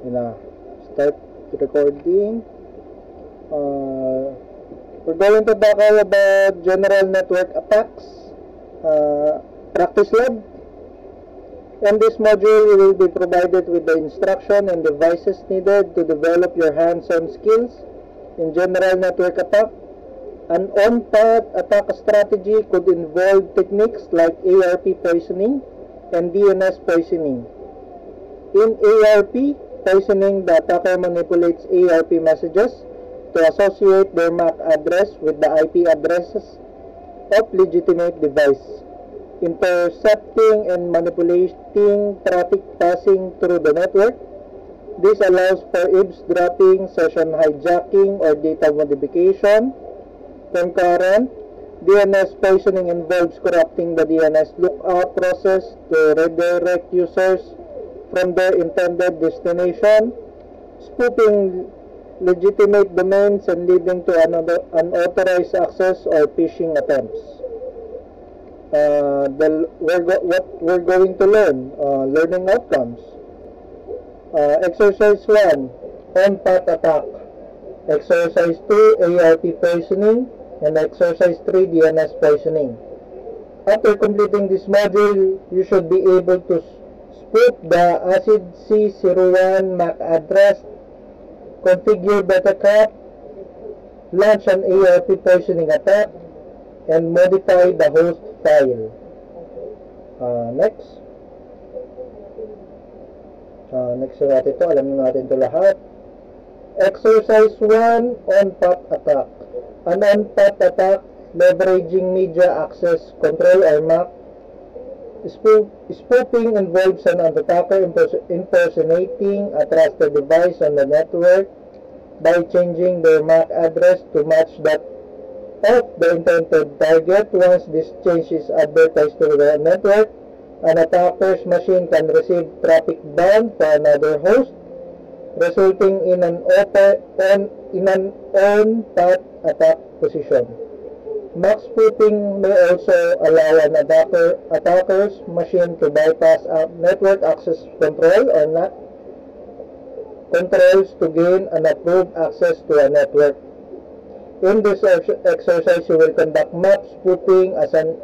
Yun na. Start recording. We're going to talk about general network attacks. Practice lab. In this module, you will be provided with the instruction and devices needed to develop your hands-on skills in general network attack. An on-path attack strategy could involve techniques like ARP poisoning and DNS poisoning. In ARP poisoning, the attacker manipulates ARP messages to associate their MAC address with the IP addresses of legitimate device, intercepting and manipulating traffic passing through the network. This allows for eavesdropping, session hijacking, or data modification. Concurrent DNS poisoning involves corrupting the DNS lookup process to redirect users from their intended destination, spoofing legitimate domains and leading to unauthorized access or phishing attempts. What we're going to learn, learning outcomes. Exercise 1, on-path attack. Exercise 2, ARP poisoning. And exercise 3, DNS poisoning. After completing this module, you should be able to spoof the ACID C01 MAC address, configure Betacap, launch an ARP poisoning attack, and modify the host file. Next. Next na natin ito. Alam natin ito lahat. Exercise 1, on-path attack. An on-path attack leveraging media access control or MAC. Spoofing involves an attacker impersonating a trusted device on the network by changing their MAC address to match that of the intended target. Once this change is advertised to the network, an attacker's machine can receive traffic bound for another host, resulting in an on-path attack position. MAC spoofing may also allow an attacker's machine to bypass network access control or NAC controls to gain an approved access to a network. In this exercise, you will conduct MAC spoofing as a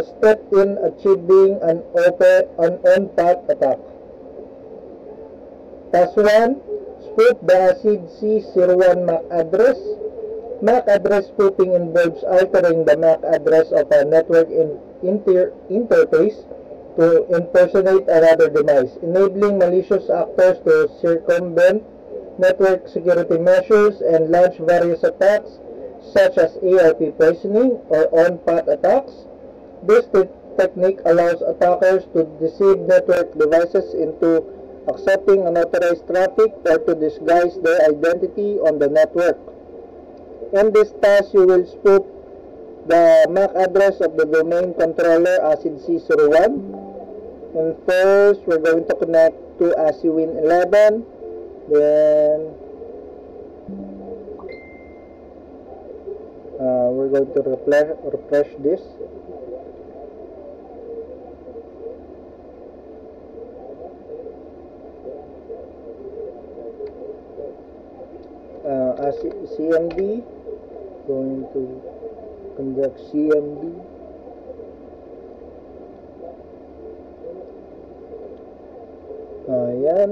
step in achieving an on-path attack. Task 1. Spoof the ACID C01 MAC address. MAC address spoofing involves altering the MAC address of a network interface to impersonate another device, enabling malicious actors to circumvent network security measures and launch various attacks such as ARP poisoning or on-path attacks. This technique allows attackers to deceive network devices into accepting unauthorized traffic or to disguise their identity on the network. In this task, you will spoof the MAC address of the domain controller ACID C01. And first, we're going to connect to ACWin 11. Then, we're going to refresh this. CMD, going to conduct CMD. Ayan.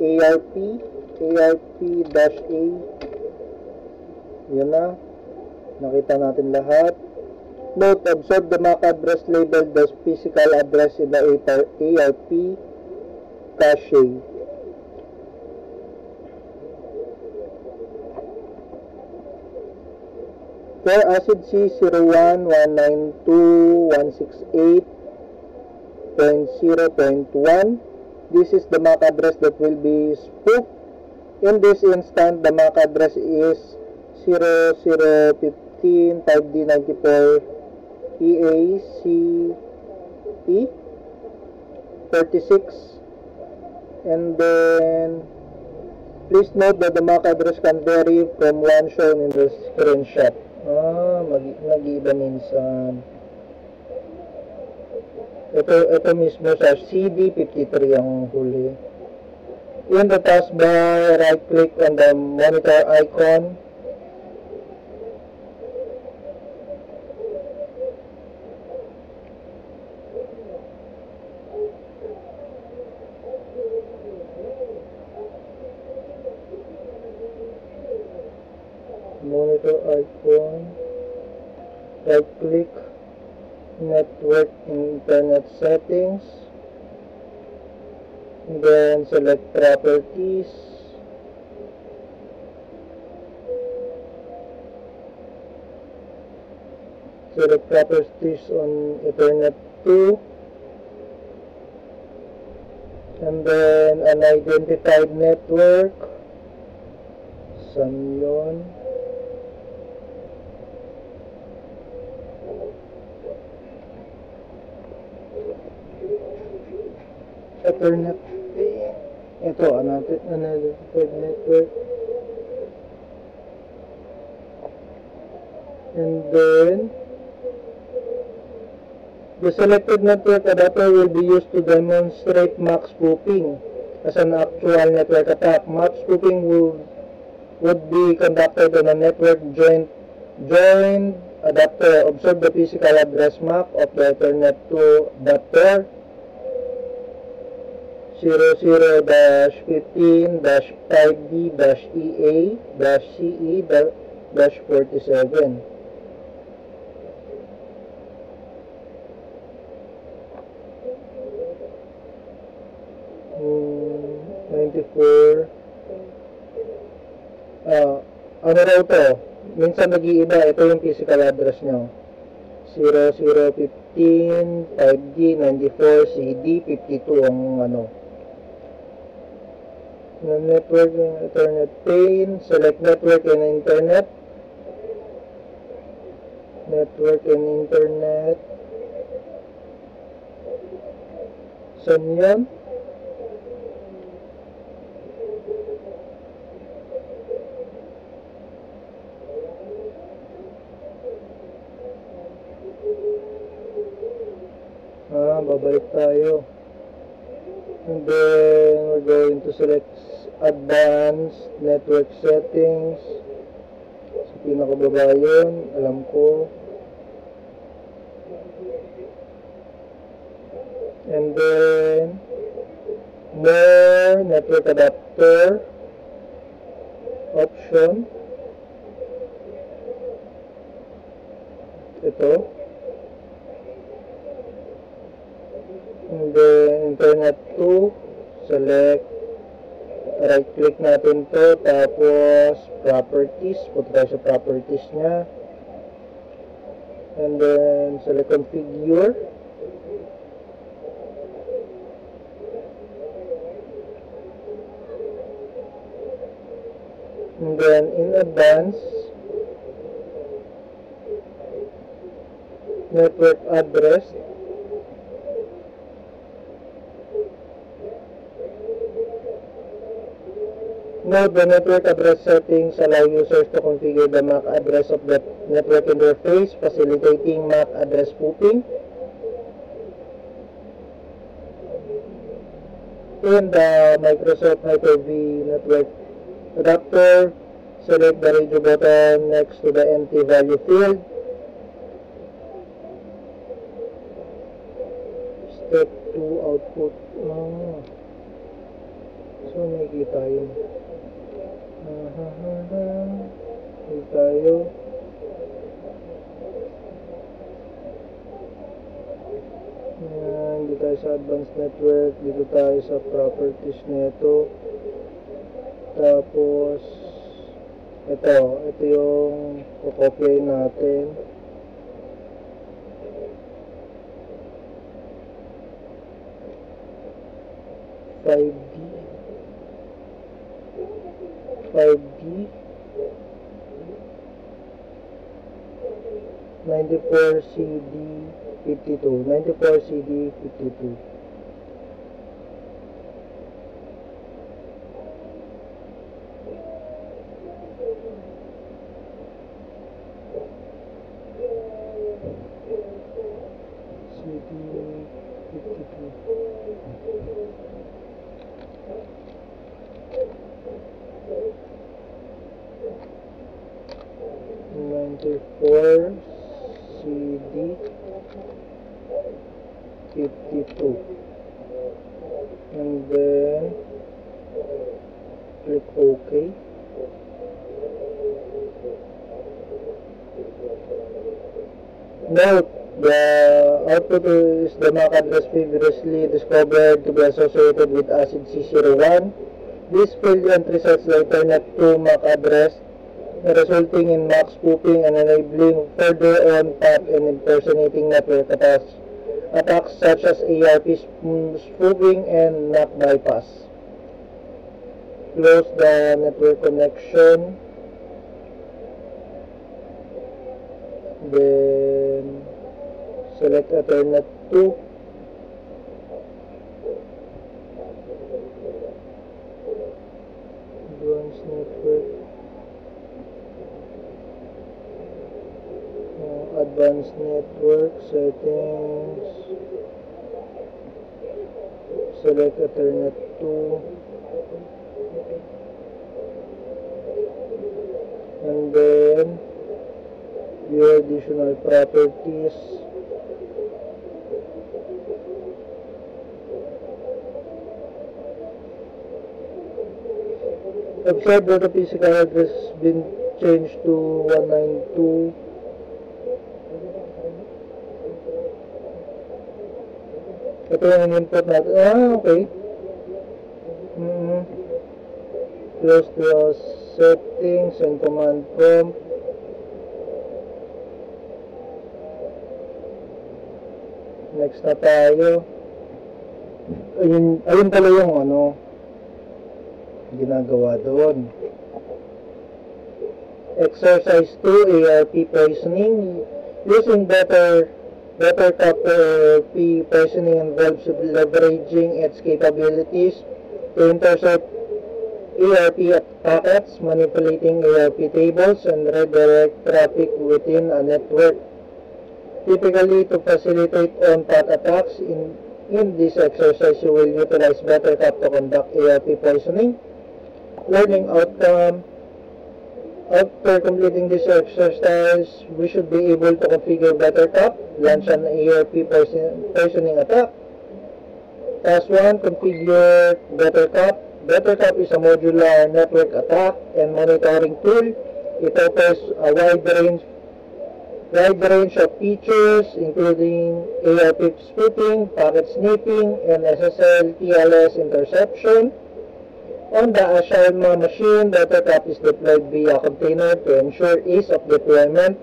ARP-A. Yan na. Nakita natin lahat. Note, observe the MAC address labeled as physical address in the ARP cache. For ACID C01 192.168.0.1, this is the MAC address that will be spoofed. In this instant, the MAC address is 0015.5D94 EACE 36, and then please note that the MAC address can vary from one shown in the screenshot. Nag-iiba minsan. Ito mismo sa CD53 ang huli. In the taskbar, right click on the monitor icon. Monitor icon, right click, network internet settings, and then select properties, select properties on Ethernet 2, and then unidentified network. Saan yun? Ethernet. Ito, unidentified network. And then the selected network adapter will be used to demonstrate MAC spoofing as an actual network attack. MAC spoofing would be conducted on a network joined adapter. Observe the physical address map of the Ethernet 2 adapter 00-15-5D-EA-CE-47. 94. Ano raw to? Minsan nag-iiba. Ito yung physical address nyo. 0015 5D94 CD52 ang ano. Network Ethernet pane. Select network and internet. Network and internet. Saan yan? Babalik tayo. And then we're going to select advanced network settings. Sa pinakababa yun, alam ko. And then more network adapter option. Ito. And then internet 2, select, right click natin to, tapos properties, punta tayo sa properties nya, and then select configure, and then in advance, network address. Note the network address settings allow users to configure the MAC address of the network interface, facilitating MAC address spoofing. In the Microsoft Hyper-V network adapter, select the radio button next to the empty value field. Step 2 output. So nakikita yun. Dito tayo. Dito tayo sa advanced network. Dito tayo sa properties nito. Tapos ito yung kukopyain natin. Five D 94 CD 52 94 CD 52. CD 94 CD 52, and then click OK. Note, the output is the MAC address previously discovered to be associated with ACID C01. This failed entry sets the Internet to MAC address, resulting in MAC spoofing and enabling further on-tap and impersonating network attacks such as ARP spoofing and NAC bypass. Close the network connection. Then select Ethernet 2. Advanced network. Advanced network settings. Select Ethernet 2. And then view additional properties. Observe that the physical address has been changed to 192. Ito yung input natin. Okay. Close the settings and command prompt. Next na tayo. Ayun pala yung ginagawa doon. Exercise 2, ARP poisoning. Using better ARP poisoning involves leveraging its capabilities to intercept ARP packets, manipulating ARP tables, and redirect traffic within a network. Typically, to facilitate on-path attacks, in this exercise, you will utilize BetterCap to conduct ARP poisoning. Learning outcome. After completing this exercise, we should be able to configure BetterCap, launch an ARP poisoning attack. Task 1, configure BetterCap. BetterCap is a modular network attack and monitoring tool. It offers a wide range of features, including ARP spoofing, packet sniffing, and SSL TLS interception. On the Ashalma machine, BetterCap is deployed via container to ensure ease of deployment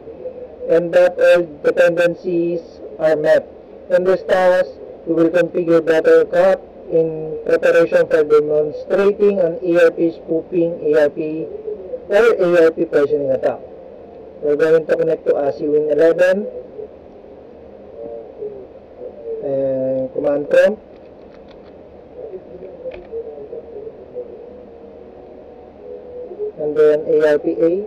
and that all dependencies are met. In this task, we will configure BetterCap in preparation for demonstrating an ARP spoofing ARP poisoning attack. We're going to connect to ASIWIN 11 and command prompt. And then ARPA.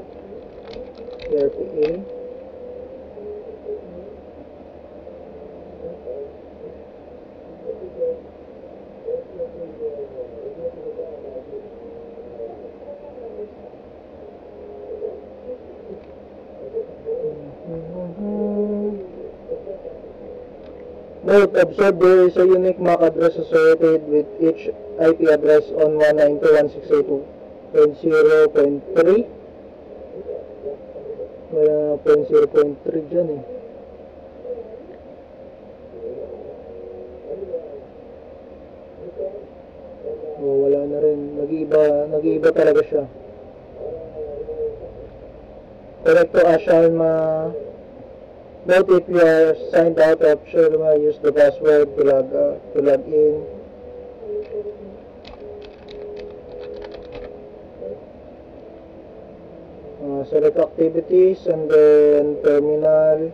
Note, observe there is a unique MAC address associated with each IP address on 192.168.0.3. Wala 0.3 dyan eh. Wala na rin. Nag-iiba talaga siya. Correct to Ashalma. Note, if you are signed out of Ashalma, use the password to log in. Select activities and then terminal.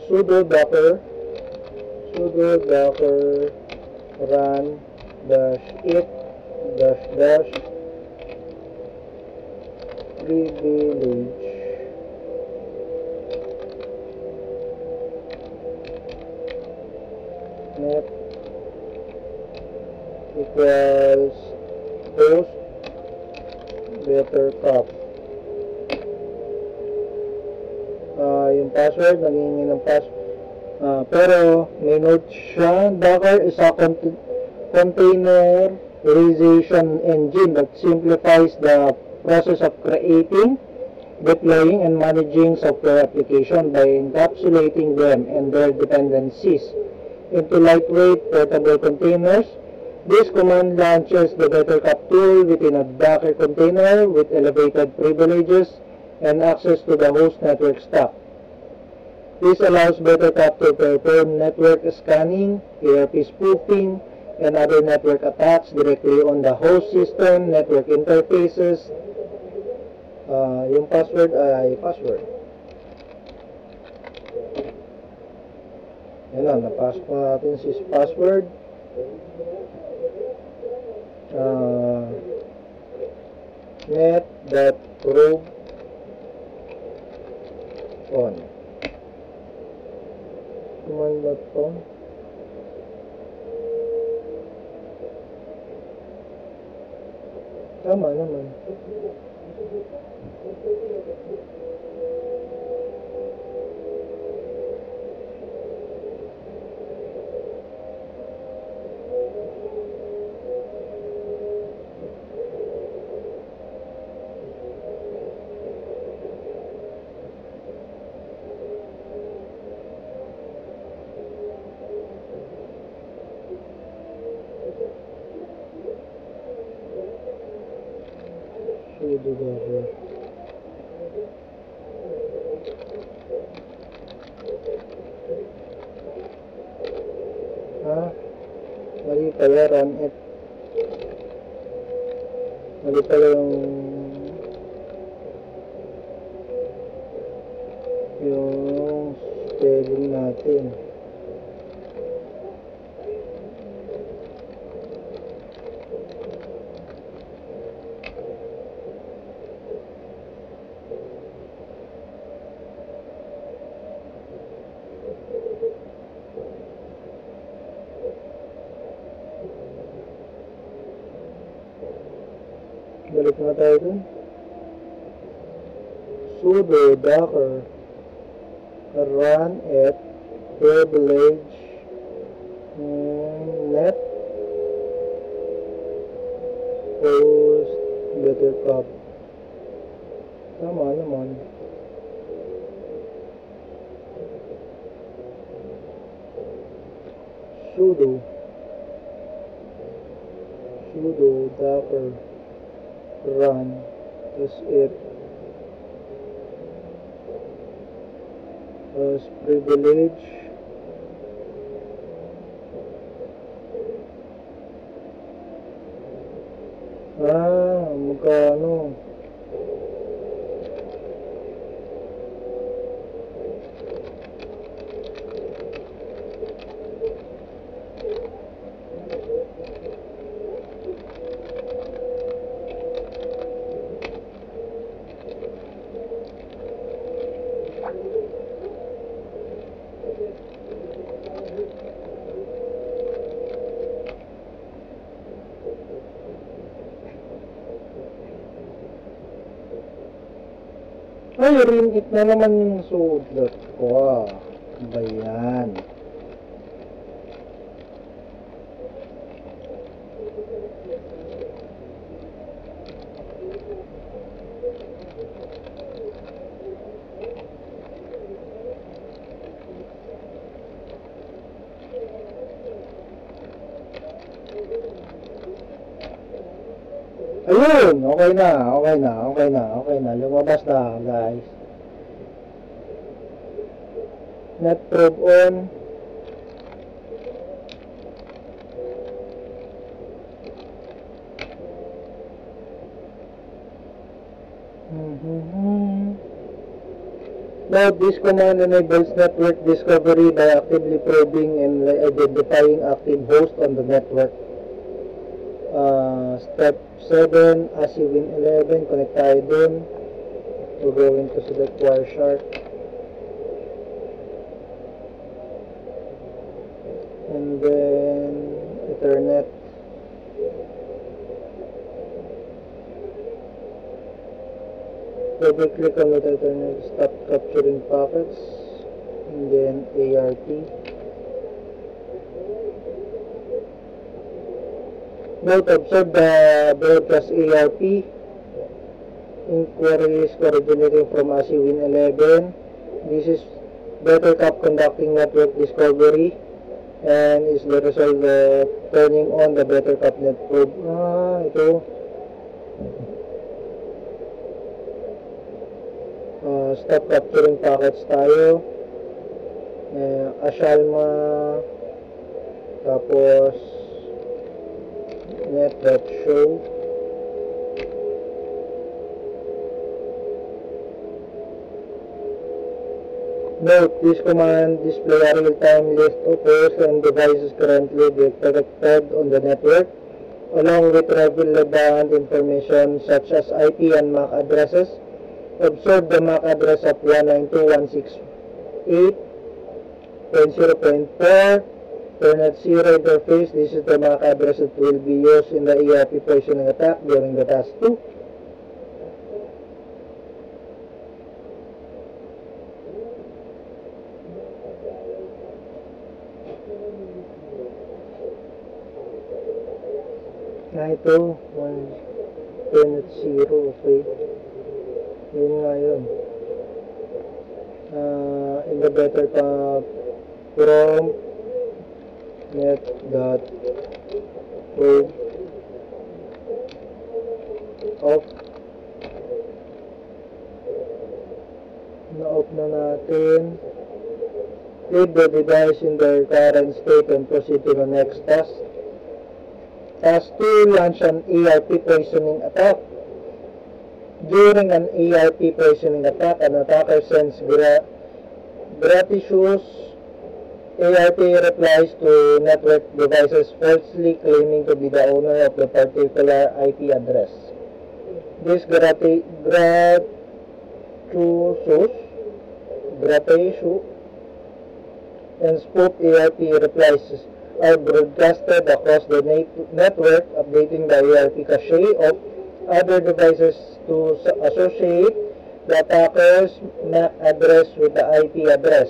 Sudo docker run -it -privilege net equals host bettercup. Yung password, nangingi ng pero may note siya, Docker is a containerization engine that simplifies the process of creating, deploying, and managing software application by encapsulating them and their dependencies into lightweight, portable containers. This command launches the Bettercup tool within a Docker container with elevated privileges and access to the host network stack. This allows Bettercup to perform network scanning, ERP spoofing, and other network attacks directly on the host system, network interfaces. Yung password ay password. Yan lang, napasok na natin si password. Net.probe on command.com. Tama naman. Sudo Docker. Mali pala, run it. Mali pala yung spelling natin. Balik na tayo dun. Sudo Docker run at privilege net host bettercup. Tama naman. Sudo Docker run as it as privilege magkano ay, rin it na naman yung sulat ko. Ba yan? Ayun, okay na. Lumabas na, guys. Net probe on. Now, this command enables network discovery by actively probing and identifying active hosts on the network. Step 7, ASCII Win11, connect tayo dun. We're going to select Wireshark. and then Ethernet. Double click on the Ethernet, stop capturing packets, and then ARP. Note, observe the broadcast ARP. Inquiries originating from ASI Win11. This is BetterCap conducting network discovery and is the result of turning on the BetterCap net probe. Ito. Stop capturing packets tayo. Ashalma. Tapos net.show. Note, this command display a real-time list of hosts and devices currently detected on the network, along with relevant information such as IP and MAC addresses. Observe the MAC address of 192.168.0.4 Ethernet 0 interface. This is the MAC address that will be used in the ERP poisoning attack during the task 2. Ito, 1.0, okay. Yun nga yun. In the BetterCap prompt net.probe off. Na-off na natin. Leave the device in their current state and proceed to the next task. Task 2, launch an ERP poisoning attack. During an ERP poisoning attack, an attacker sends gratuitous ERP replies to network devices falsely claiming to be the owner of the particular IP address. This gratuitous and spoofed ERP replies are broadcasted across the network, updating the ERP cache of other devices to associate the attacker's MAC address with the IP address,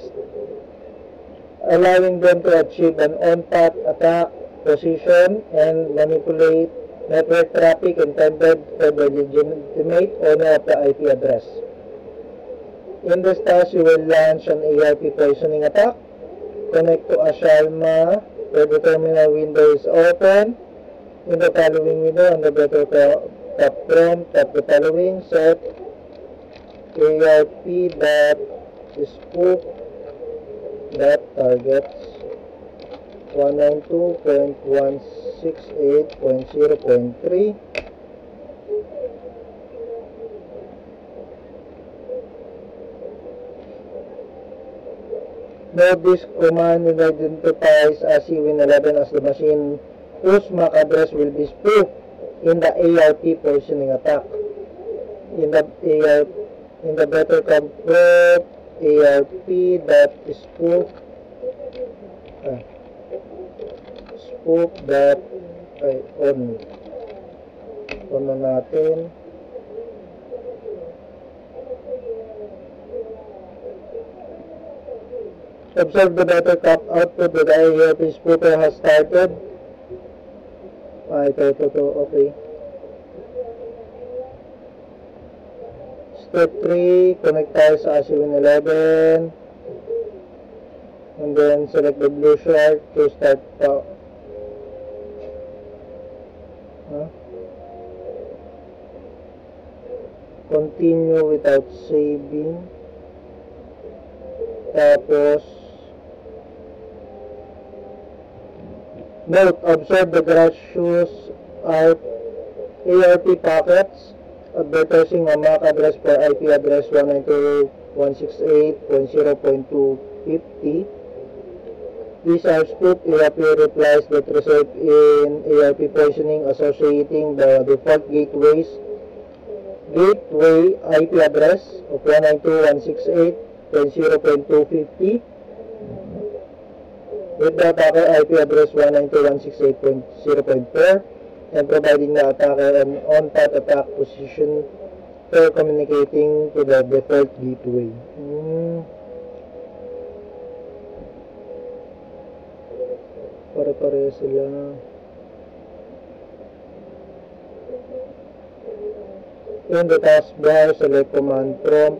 allowing them to achieve an on-path attack position and manipulate network traffic intended for the legitimate owner of the IP address. In this task, you will launch an ERP poisoning attack, connect to Ashalma, where the terminal window is open. In the following window, on the BetterCap prompt, tap the following, set ARP.spoof.targets 192.168.0.3. Note, this command identifies ASI Win11 as the machine whose MAC address will be spoofed in the ARP poisoning attack. In the BetterCap prompt, ARP.spoof on na natin. Observe the BetterCap output that the ERP spoofer has started. Ito, okay. Step 3, connect tayo sa ASI Win11. And then select the blue shark to start continue without saving. Tapos note, observe the gratuitous ARP packets advertising a MAC address per IP address 192.168.0.250. These are spoofed ERP replies that result in ERP poisoning, associating the default gateway IP address of 192.168.0.250 with the attacker IP address 192.168.0.4 and providing the attacker an on-path attack position for communicating to the default gateway. Pare-pare sila. In the taskbar, select command prompt,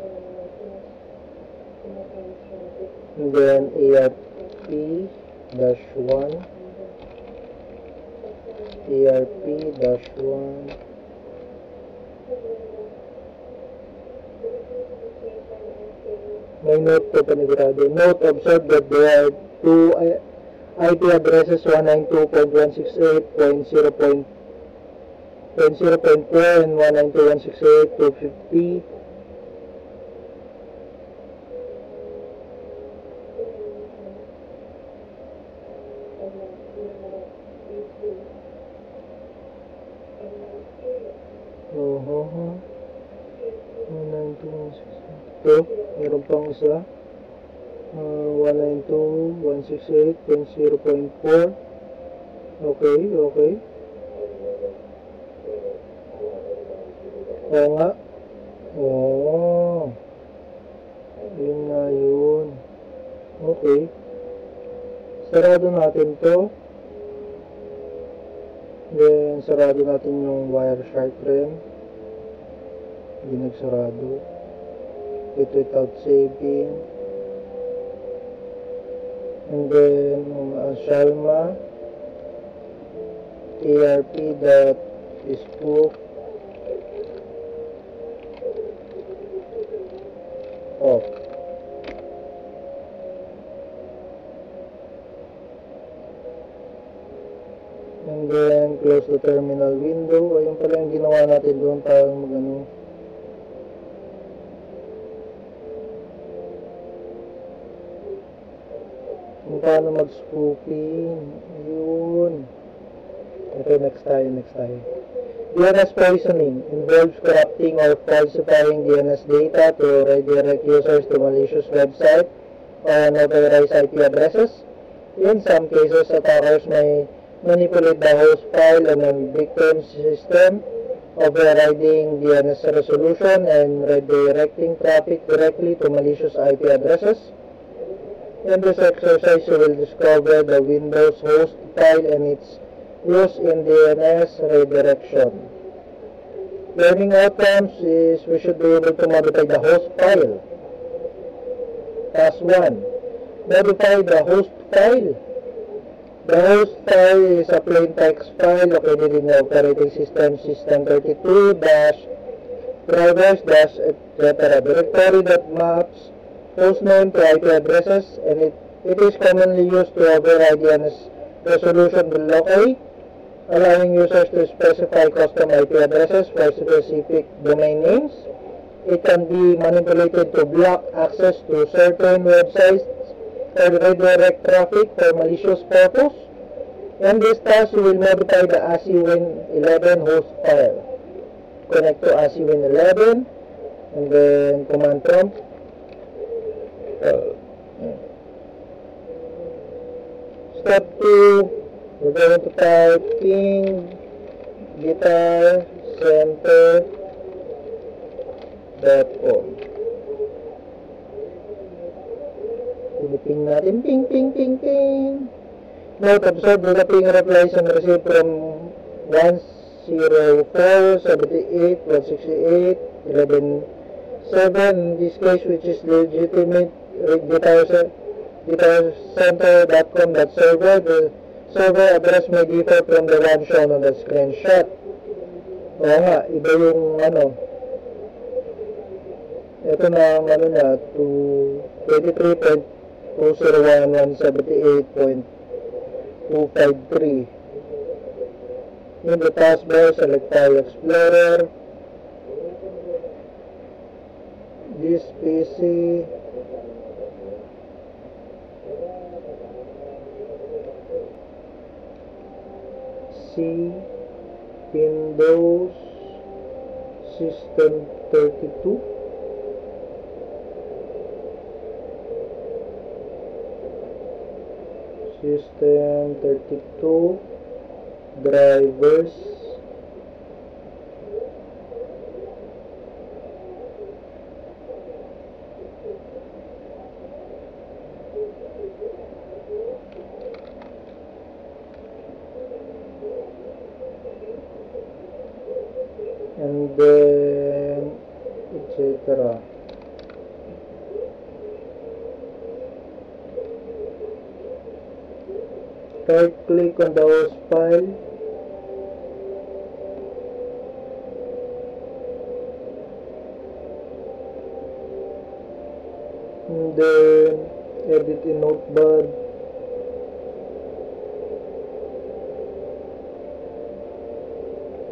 and then ERP-1, ERP-1, may note po panigurado. Note, observe that there are two IP addresses 192.168.0.4 and 192.168.250. Meron pang isa 192.168.0.4. okay oo nga yun nga yun. Okay, sarado natin to, then sarado natin yung Wireshark rin, hindi nagsarado without saving. And then Shalma ERP.spook off. And then close the terminal window. Ayun pala yung ginawa natin doon, parang magano. Kung paano mag-spoofing. Ayun. Okay, next tayo. DNS poisoning involves corrupting or falsifying DNS data to redirect users to malicious website or unauthorized IP addresses. In some cases, attackers may manipulate the host file on a victim system, overriding DNS resolution and redirecting traffic directly to malicious IP addresses. In this exercise, you will discover the Windows host file and its use in DNS redirection. Learning outcomes is we should be able to modify the host file. Task 1. Modify the host file. The host file is a plain text file located in the operating system system32-drivers-etc. directory that maps hostname to IP addresses, and it is commonly used to override DNS resolution below A, allowing users to specify custom IP addresses for specific domain names. It can be manipulated to block access to certain websites or redirect traffic for malicious purpose. In this task, you will modify the ASIWin11 host file. Connect to ASIWin11 and then command prompt. Step 2, we're going to type ping guitarcenter.com. Ping natin, ping. Note, observe that the ping replies and received from 104.78.168.11.7. In this case, which is legitimate guitarcenter.com.server. The server address may differ from the one shown on the screenshot. Oo nga, iba yung ito na ang na 23.201.178.253. In the taskbar, select File Explorer. This PC Windows System 32. System 32 drivers. And then etc. Right click on the host file, and then edit in Notepad.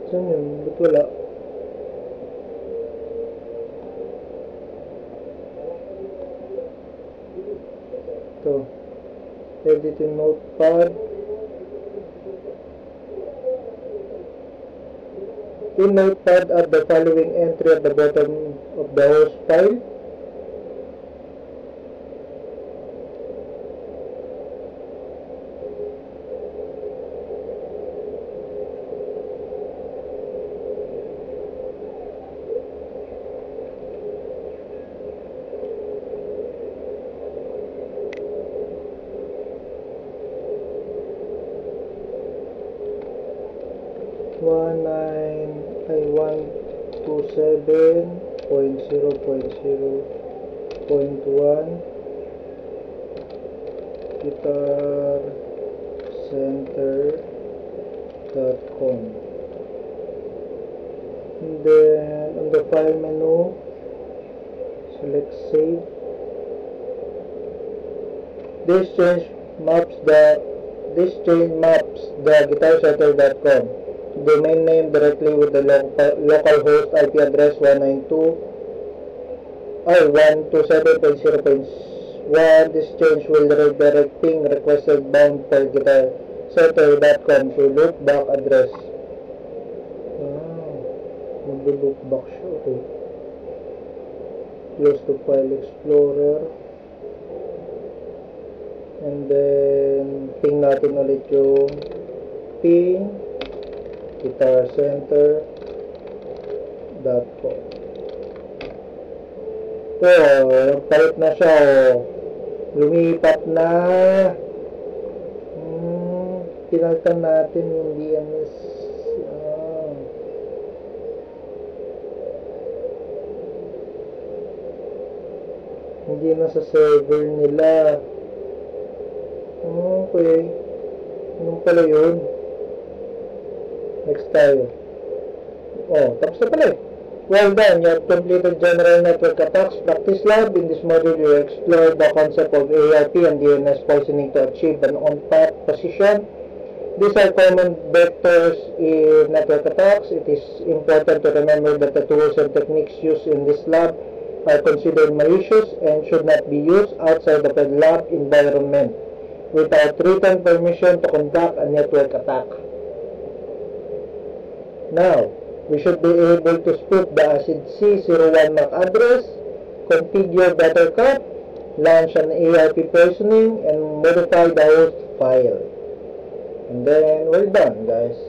Saan yun? Ba't wala? Ito. Edit in Notepad. In Notepad, add the following entry at the bottom of the host file. I 127.0.0.1 guitarcenter.com. And then on the file menu, select save. This change maps the guitarcenter.com domain name directly with the local host IP address 127.0.1. This change will redirect ping requested bound for guitarcenter.com to loopback address. Mag-loopback siya. Okay. Close to File Explorer. And then ping natin ulit yung ping guitarcenter.com. Palit na siya. Lumipat na. Pinalitan natin yung DNS. Hindi na sa server nila. Okay. Anong pala yun? Next tayo. Tapos na pala eh. Well done, you have completed General Network Attacks Practice Lab. In this module, you explore the concept of ARP and DNS poisoning to achieve an on-path position. These are common vectors in network attacks. It is important to remember that the tools and techniques used in this lab are considered malicious and should not be used outside of a lab environment without written permission to conduct a network attack. Now, we should be able to spoof the ACID C01 MAC address, configure Buttercup, launch an ARP poisoning, and modify the host file. And then we're done, guys.